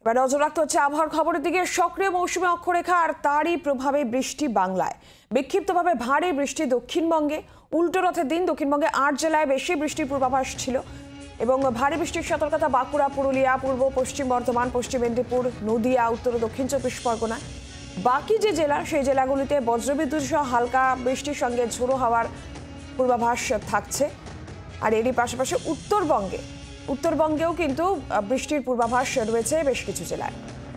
এবার নজর রাখতে হচ্ছে আবহাওয়ার খবরের দিকে। সক্রিয় মৌসুমী অক্ষরেখা আর তারই প্রভাবে বৃষ্টি বাংলায়। বিক্ষিপ্তভাবে ভারী বৃষ্টি দক্ষিণবঙ্গে। উল্টো রথের দিন দক্ষিণবঙ্গে 8 জেলায় বেশি বৃষ্টির পূর্বাভাস ছিল এবং ভারী বৃষ্টির সতর্কতা বাঁকুড়া, পুরুলিয়া, পূর্ব পশ্চিম বর্ধমান, পশ্চিম মেদিনীপুর, নদিয়া, উত্তর ও দক্ষিণ 24 পরগনা। বাকি যে জেলা সেই জেলাগুলিতে বজ্রবিদ্যুৎ সহ হালকা বৃষ্টির সঙ্গে ঝোড়ো হাওয়ার পূর্বাভাস থাকছে। আর এরই পাশাপাশি উত্তরবঙ্গেও কিন্তু বৃষ্টির পূর্বাভাস রয়েছে বেশ কিছু জেলায়।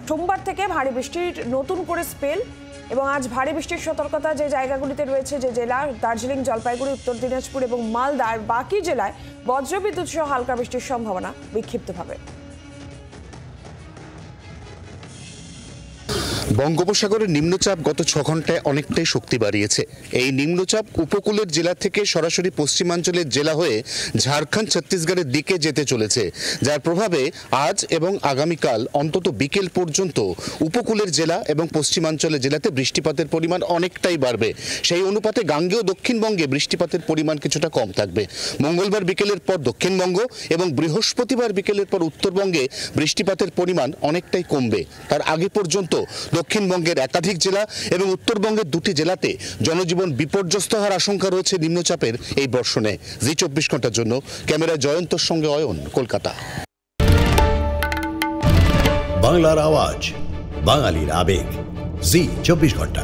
সোমবার থেকে ভারী বৃষ্টির নতুন করে স্পেল এবং আজ ভারী বৃষ্টির সতর্কতা যে জায়গাগুলিতে রয়েছে, যে জেলা দার্জিলিং, জলপাইগুড়ি, উত্তর দিনাজপুর এবং মালদা। আর বাকি জেলায় বজ্রবিদ্যুৎ সহ হালকা বৃষ্টির সম্ভাবনা বিক্ষিপ্তভাবে। বঙ্গোপসাগরের নিম্নচাপ গত 6 ঘন্টায় অনেকটাই শক্তি বাড়িয়েছে। এই নিম্নচাপ উপকূলের জেলা থেকে সরাসরি পশ্চিমাঞ্চলের জেলা হয়ে ঝাড়খণ্ড, ছত্তিশগড়ের দিকে যেতে চলেছে, যার প্রভাবে আজ এবং আগামীকাল অন্তত বিকেল পর্যন্ত উপকূলের জেলা এবং পশ্চিমাঞ্চলের জেলাতে বৃষ্টিপাতের পরিমাণ অনেকটাই বাড়বে। সেই অনুপাতে গাঙ্গেয় দক্ষিণবঙ্গে বৃষ্টিপাতের পরিমাণ কিছুটা কম থাকবে। মঙ্গলবার বিকেলের পর দক্ষিণবঙ্গ এবং বৃহস্পতিবার বিকেলের পর উত্তরবঙ্গে বৃষ্টিপাতের পরিমাণ অনেকটাই কমবে। তার আগে পর্যন্ত দক্ষিণবঙ্গের একাধিক জেলা এবং উত্তরবঙ্গের 2টি জেলাতে জনজীবন বিপর্যস্ত হওয়ার আশঙ্কা রয়েছে নিম্নচাপের এই বর্ষণে। জি 24 ঘন্টার জন্য ক্যামেরায় জয়ন্তর সঙ্গে অয়ন, কলকাতা। বাংলার আওয়াজ, বাঙালির আবেগ, জি 24 ঘন্টা।